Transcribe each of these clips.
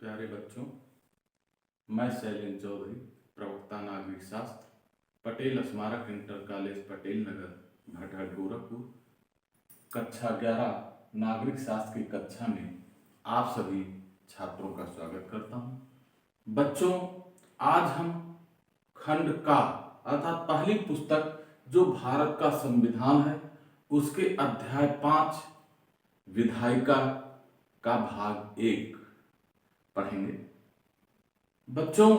प्यारे बच्चों, मैं शैलेंद्र चौधरी, प्रवक्ता नागरिक शास्त्र, पटेल स्मारक इंटर कॉलेज पटेल नगर, भटहट, गोरखपुर, कक्षा 11 नागरिक शास्त्र की कक्षा में आप सभी छात्रों का स्वागत करता हूं। बच्चों, आज हम खंड का अर्थात पहली पुस्तक जो भारत का संविधान है उसके अध्याय 5 विधायिका का भाग 1 पढ़ेंगे। बच्चों,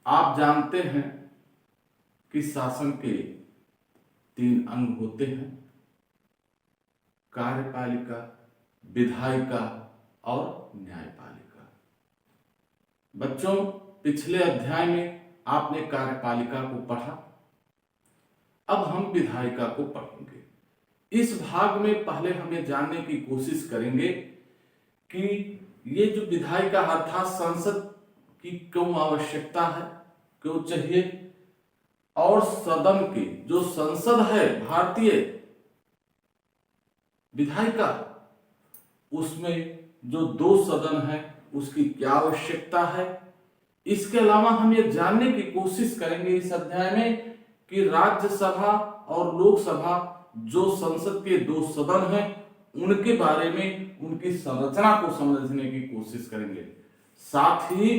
आप जानते हैं कि शासन के 3 अंग होते हैं, कार्यपालिका, विधायिका और न्यायपालिका। बच्चों, पिछले अध्याय में आपने कार्यपालिका को पढ़ा, अब हम विधायिका को पढ़ेंगे। इस भाग में पहले हम ये जानने की कोशिश करेंगे कि ये जो विधायिका अर्थात संसद की क्यों आवश्यकता है, क्यों चाहिए, और सदन की जो संसद है भारतीय विधायिका, उसमें जो 2 सदन है उसकी क्या आवश्यकता है। इसके अलावा हम ये जानने की कोशिश करेंगे इस अध्याय में कि राज्यसभा और लोकसभा जो संसद के 2 सदन हैं उनके बारे में उनकी संरचना को समझने की कोशिश करेंगे। साथ ही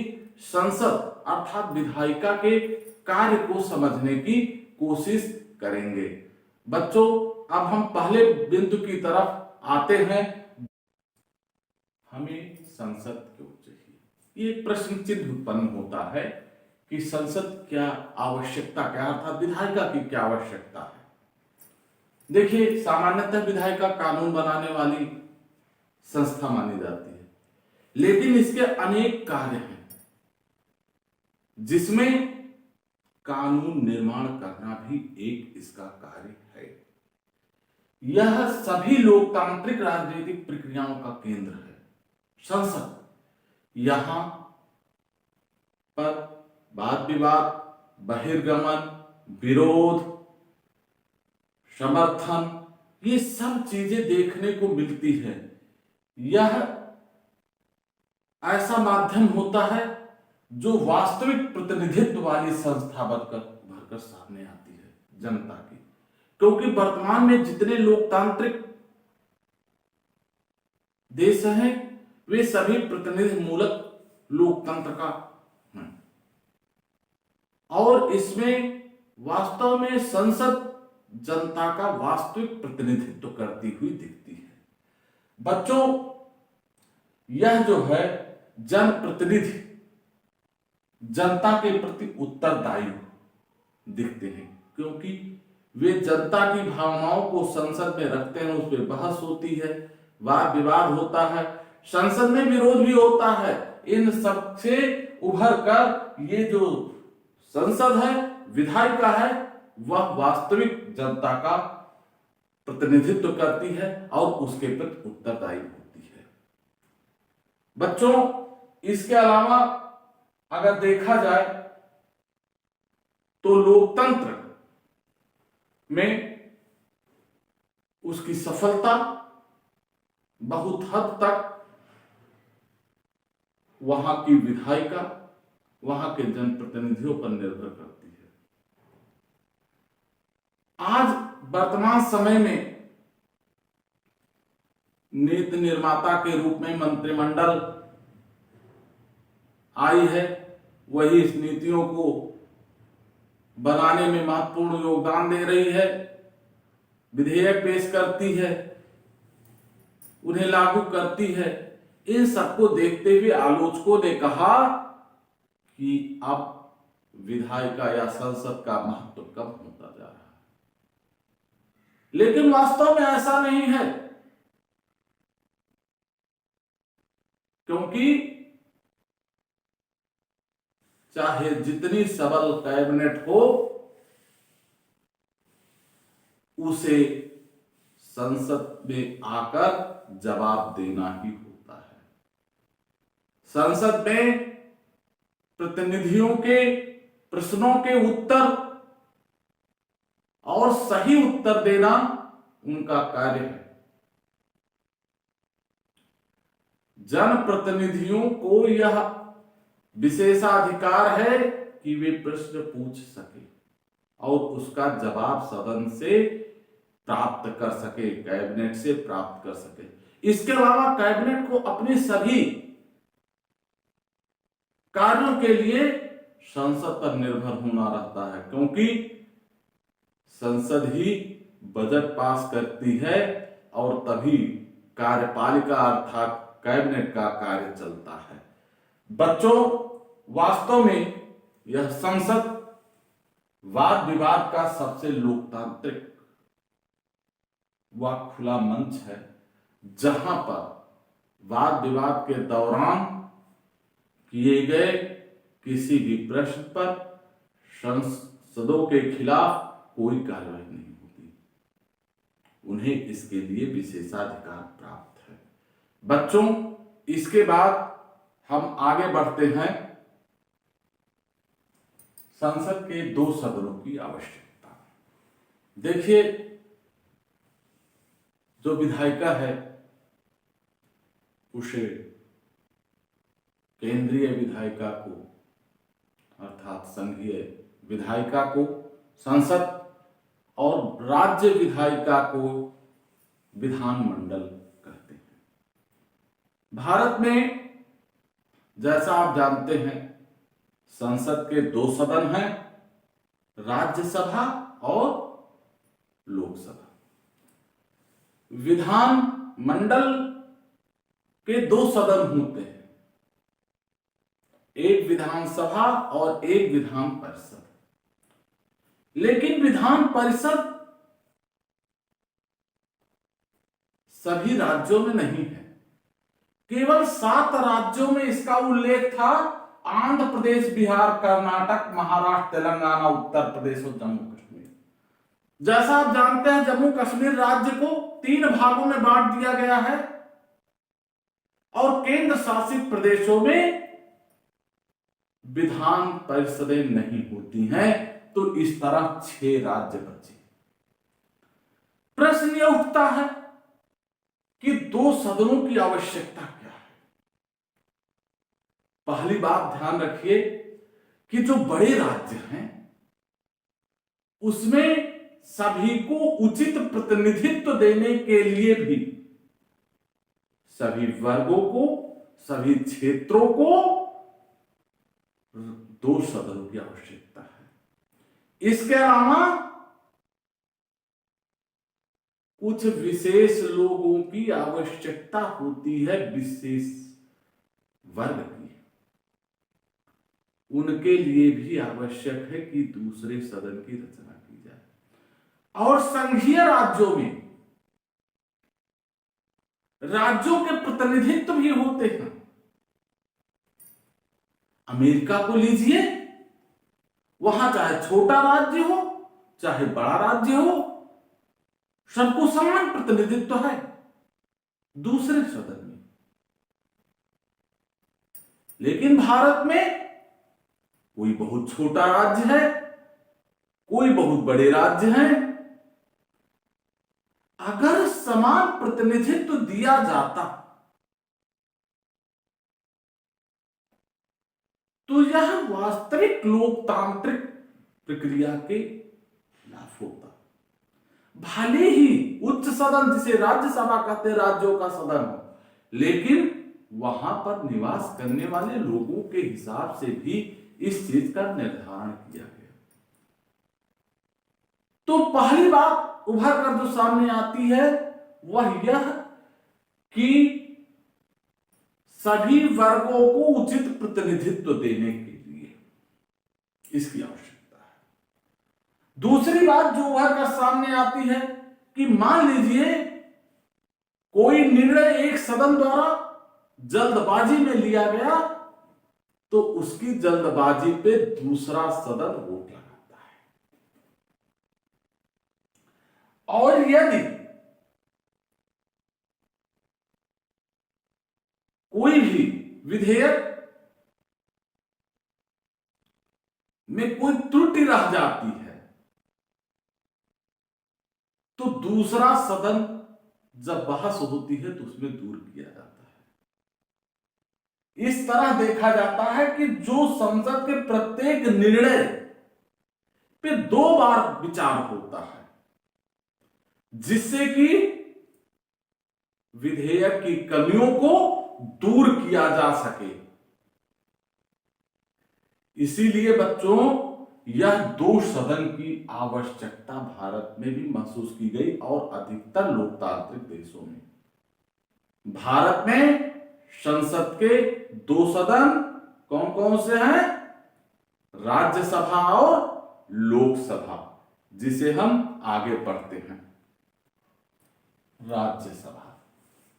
संसद अर्थात विधायिका के कार्य को समझने की कोशिश करेंगे। बच्चों, अब हम पहले बिंदु की तरफ आते हैं। हमें संसद क्यों चाहिए? ये प्रश्न चिन्ह उत्पन्न होता है कि संसद क्या आवश्यकता, क्या अर्थात विधायिका की क्या आवश्यकता है। देखिए, सामान्यतः विधायिका कानून बनाने वाली संस्था मानी जाती है, लेकिन इसके अनेक कार्य हैं जिसमें कानून निर्माण करना भी एक इसका कार्य है। यह सभी लोकतांत्रिक राजनीतिक प्रक्रियाओं का केंद्र है संसद। यहां पर वाद विवाद, बहिर्गमन, विरोध, समर्थन, ये सब चीजें देखने को मिलती है। यह ऐसा माध्यम होता है जो वास्तविक प्रतिनिधित्व वाली संस्था भरकर सामने आती है जनता की, क्योंकि वर्तमान में जितने लोकतांत्रिक देश हैं वे सभी प्रतिनिधि मूलक लोकतंत्र का है, और इसमें वास्तव में संसद जनता का वास्तविक प्रतिनिधित्व करती हुई दिखती है। बच्चों, यह जो है जनप्रतिनिधि जनता के प्रति उत्तरदायी दिखते हैं, क्योंकि वे जनता की भावनाओं को संसद में रखते हैं, उस पर बहस होती है, वाद विवाद होता है, संसद में विरोध भी होता है। इन सब से उभर कर ये जो संसद है, विधायिका है, वह वास्तविक जनता का प्रतिनिधित्व करती है और उसके प्रति उत्तरदायी होती है। बच्चों, इसके अलावा अगर देखा जाए तो लोकतंत्र में उसकी सफलता बहुत हद तक वहां की विधायिका, वहां के जनप्रतिनिधियों पर निर्भर करती है। आज वर्तमान समय में नीति निर्माता के रूप में मंत्रिमंडल आई है, वही इस नीतियों को बनाने में महत्वपूर्ण योगदान दे रही है, विधेयक पेश करती है, उन्हें लागू करती है। इन सबको देखते हुए आलोचकों ने कहा कि अब विधायिका या संसद का महत्व कम होता जा रहा है, लेकिन वास्तव में ऐसा नहीं है, क्योंकि चाहे जितनी सबल कैबिनेट हो, उसे संसद में आकर जवाब देना ही होता है। संसद में प्रतिनिधियों के प्रश्नों के उत्तर और सही उत्तर देना उनका कार्य है। जनप्रतिनिधियों को यह विशेषाधिकार है कि वे प्रश्न पूछ सके और उसका जवाब सदन से प्राप्त कर सके, कैबिनेट से प्राप्त कर सके। इसके अलावा कैबिनेट को अपने सभी कार्यों के लिए संसद पर निर्भर होना रहता है, क्योंकि संसद ही बजट पास करती है और तभी कार्यपालिका अर्थात कैबिनेट का कार्य चलता है। बच्चों, वास्तव में यह संसद वाद विवाद का सबसे लोकतांत्रिक व खुला मंच है, जहां पर वाद विवाद के दौरान किए गए किसी भी प्रश्न पर सांसदों के खिलाफ कोई कार्रवाई नहीं होती, उन्हें इसके लिए विशेषाधिकार प्राप्त है। बच्चों, इसके बाद हम आगे बढ़ते हैं संसद के 2 सदनों की आवश्यकता। देखिए, जो विधायिका है उसे केंद्रीय विधायिका को अर्थात संघीय विधायिका को संसद और राज्य विधायिका को विधानमंडल कहते हैं। भारत में जैसा आप जानते हैं संसद के 2 सदन हैं, राज्यसभा और लोकसभा। विधानमंडल के 2 सदन होते हैं, एक विधानसभा और एक विधान परिषद। लेकिन विधान परिषद सभी राज्यों में नहीं है, केवल 7 राज्यों में इसका उल्लेख था, आंध्र प्रदेश, बिहार, कर्नाटक, महाराष्ट्र, तेलंगाना, उत्तर प्रदेश और जम्मू कश्मीर। जैसा आप जानते हैं जम्मू कश्मीर राज्य को 3 भागों में बांट दिया गया है और केंद्र शासित प्रदेशों में विधान परिषदें नहीं होती हैं, तो इस तरह 6 राज्य बचे। प्रश्न यह उठता है कि 2 सदनों की आवश्यकता क्या है। पहली बात ध्यान रखिए कि जो बड़े राज्य हैं उसमें सभी को उचित प्रतिनिधित्व देने के लिए भी सभी वर्गों को, सभी क्षेत्रों को 2 सदनों की आवश्यकता है। इसके अलावा कुछ विशेष लोगों की आवश्यकता होती है, विशेष वर्ग की, उनके लिए भी आवश्यक है कि दूसरे सदन की रचना की जाए। और संघीय राज्यों में राज्यों के प्रतिनिधित्व भी होते हैं। अमेरिका को लीजिए, वहां चाहे छोटा राज्य हो चाहे बड़ा राज्य हो, सबको समान प्रतिनिधित्व है दूसरे सदन में। लेकिन भारत में कोई बहुत छोटा राज्य है, कोई बहुत बड़े राज्य हैं। अगर समान प्रतिनिधित्व दिया जाता तो यह वास्तविक लोकतांत्रिक प्रक्रिया के खिलाफ होता। भले ही उच्च सदन, जिसे राज्यसभा कहते हैं, राज्यों का सदन हो, लेकिन वहां पर निवास करने वाले लोगों के हिसाब से भी इस चीज का निर्धारण किया गया। तो पहली बात उभर कर जो सामने आती है वह यह कि सभी वर्गों को उचित प्रतिनिधित्व देने के लिए इसकी आवश्यकता है। दूसरी बात जो उभर कर सामने आती है कि मान लीजिए कोई निर्णय एक सदन द्वारा जल्दबाजी में लिया गया, तो उसकी जल्दबाजी पे दूसरा सदन रोक लगाता है। और यदि कोई भी विधेयक में कोई त्रुटि रह जाती है, तो दूसरा सदन जब बहस होती है तो उसमें दूर किया जाता है। इस तरह देखा जाता है कि जो संसद के प्रत्येक निर्णय पे 2 बार विचार होता है, जिससे कि विधेयक की कमियों को दूर किया जा सके। इसीलिए बच्चों, यह 2 सदन की आवश्यकता भारत में भी महसूस की गई और अधिकतर लोकतांत्रिक देशों में। भारत में संसद के 2 सदन कौन कौन से हैं? राज्यसभा और लोकसभा, जिसे हम आगे पढ़ते हैं। राज्यसभा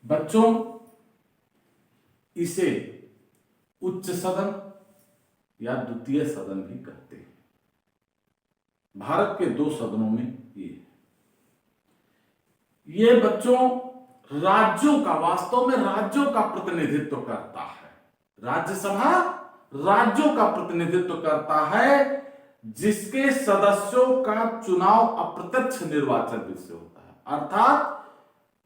बच्चों, इसे उच्च सदन या द्वितीय सदन भी कहते हैं। भारत के 2 सदनों में ये बच्चों राज्यों का, वास्तव में राज्यों का प्रतिनिधित्व करता है। राज्यसभा राज्यों का प्रतिनिधित्व करता है, जिसके सदस्यों का चुनाव अप्रत्यक्ष निर्वाचन से होता है। अर्थात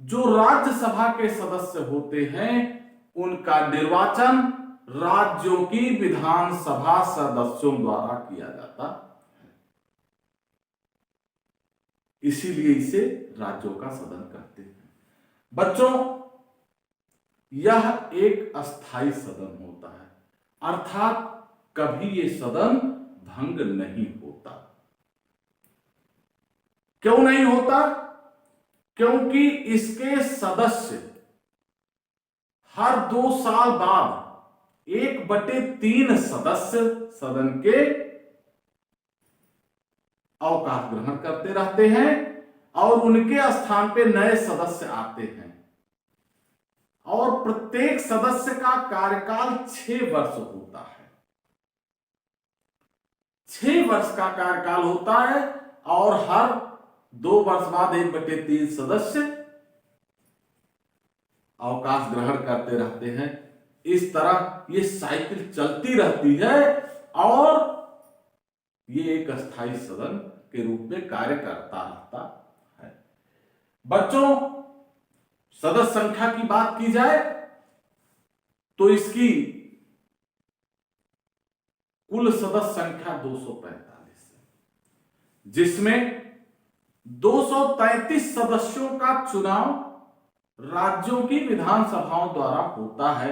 जो राज्यसभा के सदस्य होते हैं, उनका निर्वाचन राज्यों की विधानसभा सदस्यों द्वारा किया जाता है। इसीलिए इसे राज्यों का सदन कहते हैं। बच्चों, यह एक अस्थाई सदन होता है, अर्थात कभी ये सदन भंग नहीं होता। क्यों नहीं होता? क्योंकि इसके सदस्य हर 2 साल बाद 1/3 सदस्य सदन के अवकाश ग्रहण करते रहते हैं और उनके स्थान पे नए सदस्य आते हैं। और प्रत्येक सदस्य का कार्यकाल 6 वर्ष होता है। 6 वर्ष का कार्यकाल होता है और हर 2 वर्ष बाद 1/3 सदस्य अवकाश ग्रहण करते रहते हैं। इस तरह ये साइकिल चलती रहती है और ये एक अस्थाई सदन के रूप में कार्य करता रहता है। बच्चों, सदस्य संख्या की बात की जाए तो इसकी कुल सदस्य संख्या 245 है, जिसमें 233 सदस्यों का चुनाव राज्यों की विधानसभाओं द्वारा होता है,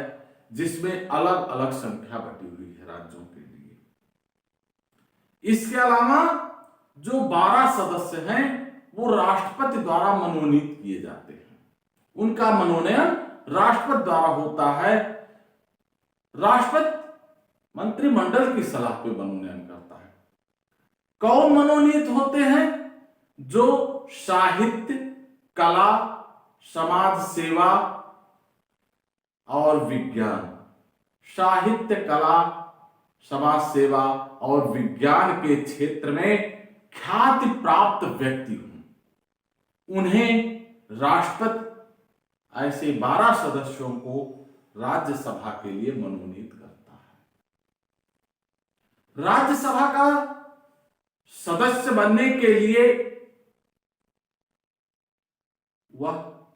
जिसमें अलग अलग संख्या बटी हुई है राज्यों के लिए। इसके अलावा जो 12 सदस्य हैं, वो राष्ट्रपति द्वारा मनोनीत किए जाते हैं। उनका मनोनयन राष्ट्रपति द्वारा होता है। राष्ट्रपति मंत्रिमंडल की सलाह पे मनोनयन करता है। कौन मनोनीत होते हैं? जो साहित्य, कला, समाज सेवा और विज्ञान, साहित्य, कला, समाज सेवा और विज्ञान के क्षेत्र में ख्याति प्राप्त व्यक्ति हों, उन्हें राष्ट्रपति ऐसे 12 सदस्यों को राज्यसभा के लिए मनोनीत करता है। राज्यसभा का सदस्य बनने के लिए वह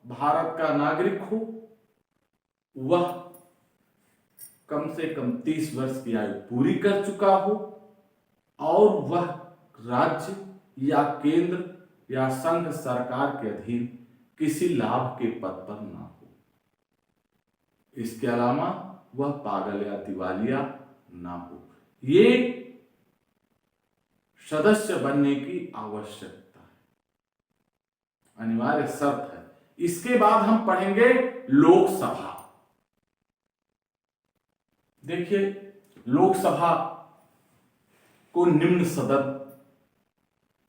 भारत का नागरिक हो, वह कम से कम 30 वर्ष की आयु पूरी कर चुका हो और वह राज्य या केंद्र या संघ सरकार के अधीन किसी लाभ के पद पर ना हो। इसके अलावा वह पागल या दिवालिया ना हो। ये सदस्य बनने की आवश्यकता है, अनिवार्य शर्त है। इसके बाद हम पढ़ेंगे लोकसभा। देखिए, लोकसभा को निम्न सदन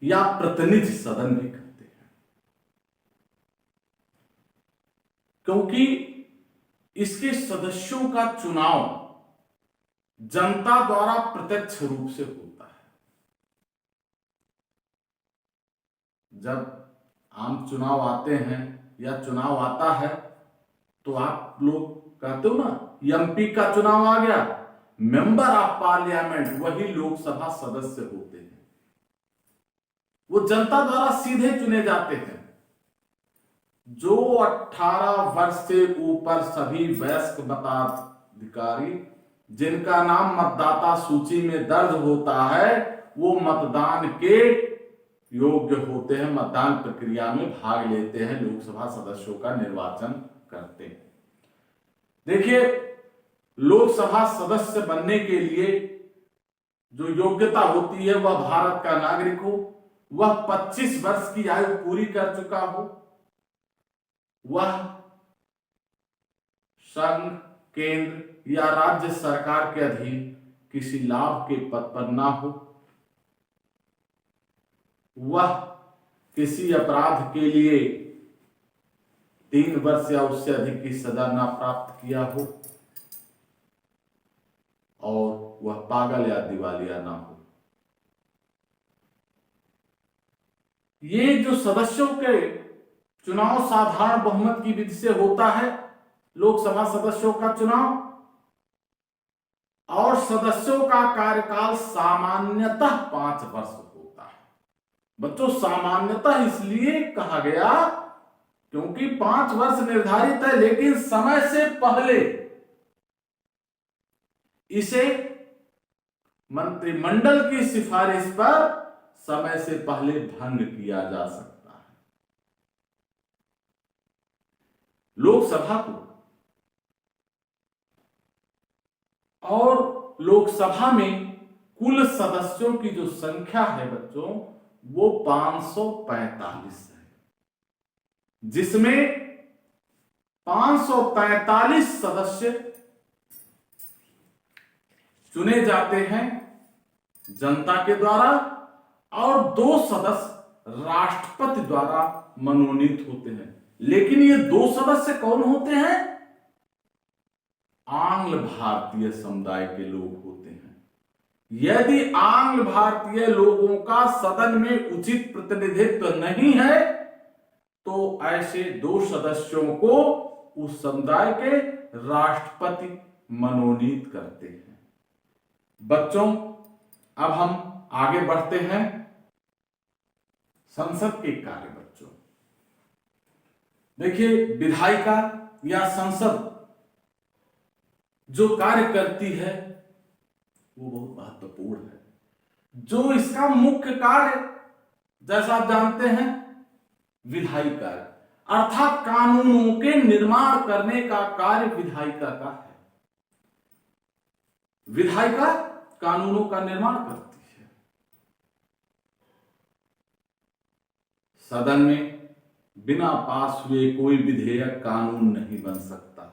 या प्रतिनिधि सदन भी कहते हैं, क्योंकि इसके सदस्यों का चुनाव जनता द्वारा प्रत्यक्ष रूप से होता है। जब आम चुनाव आते हैं या चुनाव आता है तो आप लोग कहते हो ना, एमपी का चुनाव आ गया, मेंबर ऑफ पार्लियामेंट वही लोकसभा सदस्य होते हैं। वो जनता द्वारा सीधे चुने जाते हैं। जो 18 वर्ष से ऊपर सभी वयस्क अधिकारी जिनका नाम मतदाता सूची में दर्ज होता है वो मतदान के योग्य होते हैं, मतदान प्रक्रिया में भाग लेते हैं, लोकसभा सदस्यों का निर्वाचन करते हैं। देखिए, लोकसभा सदस्य बनने के लिए जो योग्यता होती है वह भारत का नागरिक हो, वह 25 वर्ष की आयु पूरी कर चुका हो, वह संघ, केंद्र या राज्य सरकार के अधीन किसी लाभ के पद पर ना हो, वह किसी अपराध के लिए 3 वर्ष या उससे अधिक की सजा ना प्राप्त किया हो, और वह पागल या दिवालिया ना हो। ये जो सदस्यों के चुनाव साधारण बहुमत की विधि से होता है, लोकसभा सदस्यों का चुनाव, और सदस्यों का कार्यकाल सामान्यतः 5 वर्ष होता है। बच्चों, सामान्यतः इसलिए कहा गया क्योंकि 5 वर्ष निर्धारित है, लेकिन समय से पहले इसे मंत्रिमंडल की सिफारिश पर समय से पहले भंग किया जा सकता है। लोकसभा को और लोकसभा में कुल सदस्यों की जो संख्या है बच्चों, वो 545 है, जिसमें 545 सदस्य चुने जाते हैं जनता के द्वारा और 2 सदस्य राष्ट्रपति द्वारा मनोनीत होते हैं। लेकिन ये 2 सदस्य कौन होते हैं? आंग्ल भारतीय समुदाय के लोग होते हैं। यदि आंग्ल भारतीय लोगों का सदन में उचित प्रतिनिधित्व नहीं है तो ऐसे 2 सदस्यों को उस समुदाय के राष्ट्रपति मनोनीत करते हैं। बच्चों, अब हम आगे बढ़ते हैं संसद के कार्य। बच्चों देखिए, विधायिका या संसद जो कार्य करती है वो बहुत महत्वपूर्ण है। जो इसका मुख्य कार्य, जैसा आप जानते हैं, विधायी कार्य अर्थात कानूनों के निर्माण करने का कार्य विधायिका का है। विधायिका कानूनों का निर्माण करती है। सदन में बिना पास हुए कोई विधेयक कानून नहीं बन सकता।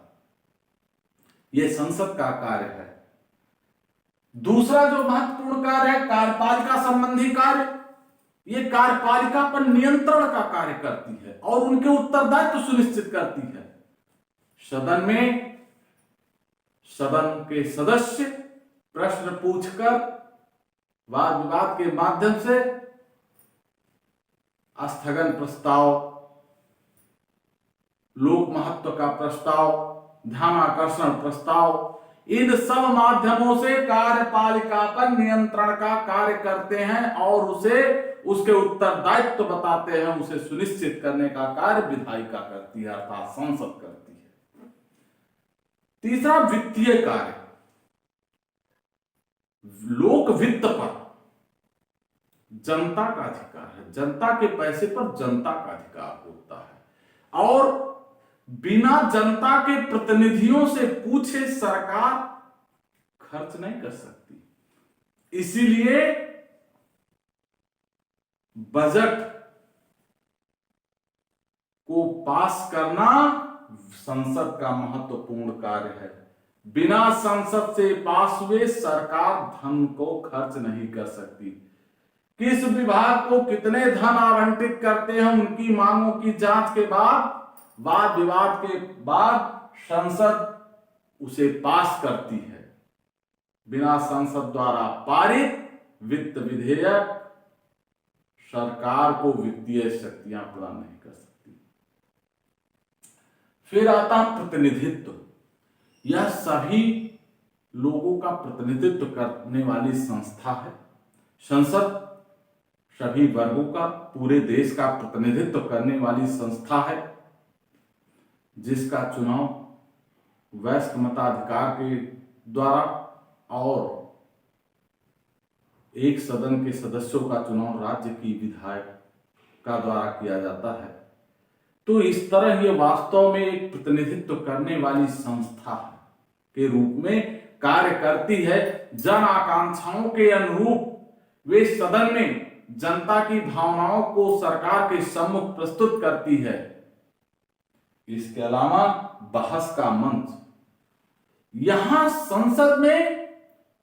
यह संसद का कार्य है। दूसरा जो महत्वपूर्ण कार्य है, कार्यपालिका संबंधी कार्य, यह कार्यपालिका पर नियंत्रण का कार्य करती है और उनके उत्तरदायित्व सुनिश्चित करती है। सदन में सदन के सदस्य प्रश्न पूछकर वाद विवाद के माध्यम से स्थगन प्रस्ताव, लोक महत्व का प्रस्ताव, ध्यानाकर्षण प्रस्ताव, इन सब माध्यमों से कार्यपालिका पर नियंत्रण का कार्य करते हैं और उसे उसके उत्तरदायित्व बताते हैं। उसे सुनिश्चित करने का कार्य विधायिका करती है, अर्थात संसद करती है। तीसरा, वित्तीय कार्य। लोक वित्त पर जनता का अधिकार है। जनता के पैसे पर जनता का अधिकार होता है और बिना जनता के प्रतिनिधियों से पूछे सरकार खर्च नहीं कर सकती। इसीलिए बजट को पास करना संसद का महत्वपूर्ण कार्य है। बिना संसद से पास हुए सरकार धन को खर्च नहीं कर सकती। किस विभाग को कितने धन आवंटित करते हैं, उनकी मांगों की जांच के बाद, वाद विवाद के बाद संसद उसे पास करती है। बिना संसद द्वारा पारित वित्त विधेयक सरकार को वित्तीय शक्तियां प्रदान नहीं कर सकती। फिर आता प्रतिनिधित्व। यह सभी लोगों का प्रतिनिधित्व करने वाली संस्था है। संसद सभी वर्गों का, पूरे देश का प्रतिनिधित्व करने वाली संस्था है, जिसका चुनाव वयस्क मताधिकार के द्वारा और एक सदन के सदस्यों का चुनाव राज्य की विधायक का द्वारा किया जाता है। तो इस तरह ये वास्तव में एक प्रतिनिधित्व करने वाली संस्था के रूप में कार्य करती है। जन आकांक्षाओं के अनुरूप वे सदन में जनता की भावनाओं को सरकार के सम्मुख प्रस्तुत करती है। इसके अलावा बहस का मंच, यहां संसद में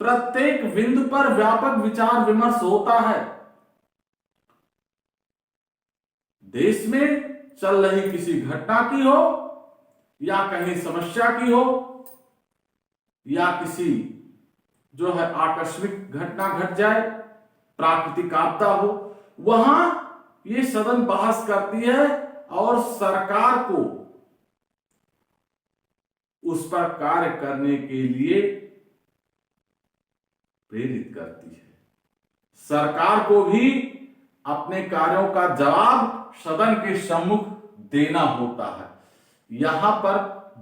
प्रत्येक बिंदु पर व्यापक विचार विमर्श होता है। देश में चल रही किसी घटना की हो या कहीं समस्या की हो या किसी जो है आकस्मिक घटना घट जाए, प्राकृतिक आपदा हो, वहां ये सदन बहस करती है और सरकार को उस पर कार्य करने के लिए प्रेरित करती है। सरकार को भी अपने कार्यों का जवाब सदन के सम्मुख देना होता है। यहां पर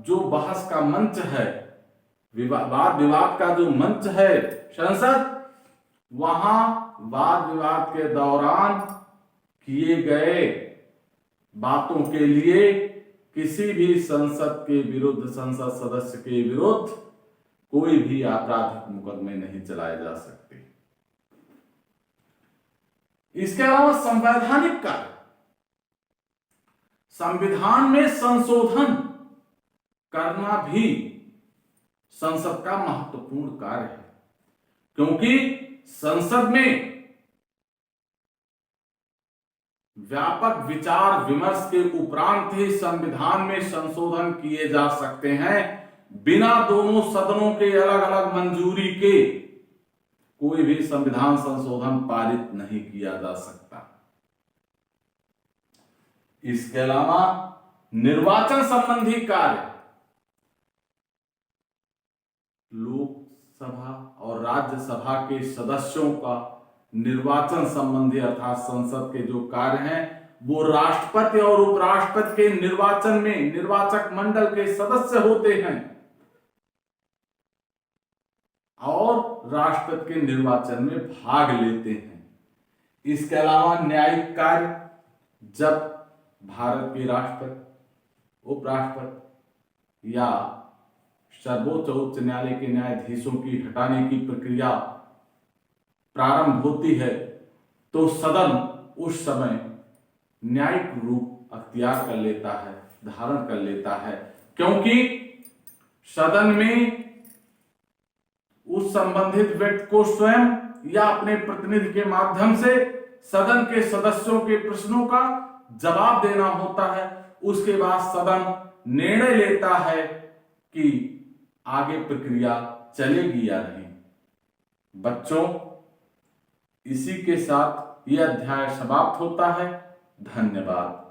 जो बहस का मंच है, वाद विवाद का जो मंच है संसद, वहां वाद विवाद के दौरान किए गए बातों के लिए किसी भी संसद के विरुद्ध, संसद सदस्य के विरुद्ध कोई भी आपराधिक मुकदमे नहीं चलाए जा सकते। इसके अलावा संवैधानिक कार्य, संविधान में संशोधन करना भी संसद का महत्वपूर्ण कार्य है, क्योंकि संसद में व्यापक विचार विमर्श के उपरांत ही संविधान में संशोधन किए जा सकते हैं। बिना दोनों सदनों के अलग अलग मंजूरी के कोई भी संविधान संशोधन पारित नहीं किया जा सकता। इसके अलावा निर्वाचन संबंधी कार्य, लोकसभा और राज्यसभा के सदस्यों का निर्वाचन संबंधी अर्थात संसद के जो कार्य हैं वो राष्ट्रपति और उपराष्ट्रपति के निर्वाचन में निर्वाचक मंडल के सदस्य होते हैं और राष्ट्रपति के निर्वाचन में भाग लेते हैं। इसके अलावा न्यायिक कार्य, जब भारत के राष्ट्रपति, उपराष्ट्रपति या सर्वोच्च उच्च न्यायालय के न्यायाधीशों की हटाने की प्रक्रिया प्रारंभ होती है तो सदन उस समय न्यायिक रूप अख्तियार कर लेता है, धारण कर लेता है, क्योंकि सदन में उस संबंधित व्यक्ति को स्वयं या अपने प्रतिनिधि के माध्यम से सदन के सदस्यों के प्रश्नों का जवाब देना होता है। उसके बाद सदन निर्णय लेता है कि आगे प्रक्रिया चलेगी या नहीं। बच्चों, इसी के साथ यह अध्याय समाप्त होता है। धन्यवाद।